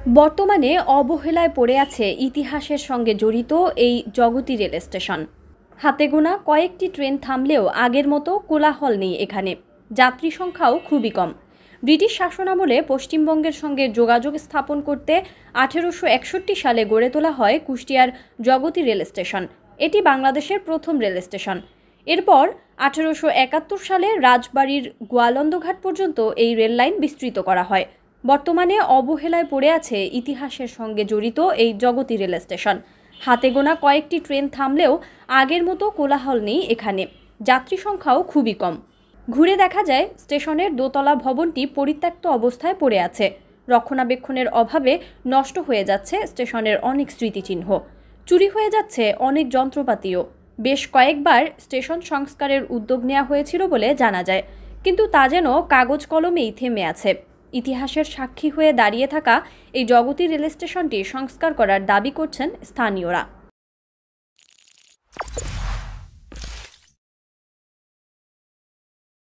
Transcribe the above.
বর্তমানে অবহেলায় পড়ে আছে ইতিহাসের সঙ্গে জড়িত এই জগতী রেল স্টেশন। হাতে গোনা কয়েকটি ট্রেন থামলেও আগের মতো কোলাহল নেই এখানে। যাত্রী সংখ্যাও খুবই কম। ব্রিটিশ শাসনামলে পশ্চিমবঙ্গের সঙ্গে যোগাযোগ স্থাপন করতে 1861 সালে গড়ে তোলা হয় কুষ্টিয়ার জগতী রেল স্টেশন। এটি বাংলাদেশের প্রথম রেল স্টেশন। এরপর 1871 সালে রাজবাড়ির গোয়ালন্দঘাট পর্যন্ত এই রেল লাইন বিস্তৃত করা হয়। বর্তমানে অবহেলায় পড়ে আছে ইতিহাসের সঙ্গে জড়িত এই জগতী রেল স্টেশন। হাতে গোনা কয়েকটি ট্রেন থামলেও আগের মতো কোলাহল নেই এখানে। যাত্রী সংখ্যাও খুবই কম। ঘুরে দেখা যায় স্টেশনের দোতলা ভবনটি পরিত্যক্ত অবস্থায় পড়ে আছে। রক্ষণাবেক্ষণের অভাবে নষ্ট হয়ে যাচ্ছে স্টেশনের অনেক স্মৃতিচিহ্ন। চুরি হয়ে যাচ্ছে অনেক যন্ত্রপাতিও। বেশ কয়েকবার স্টেশন সংস্কারের উদ্যোগ নেওয়া হয়েছিল বলে জানা যায়, কিন্তু তা যেন কাগজ কলমেই থেমে আছে। ইতিহাসের সাক্ষী হয়ে দাঁড়িয়ে থাকা এই জগতী রেল স্টেশনটি সংস্কার করার দাবি করছেন স্থানীয়রা।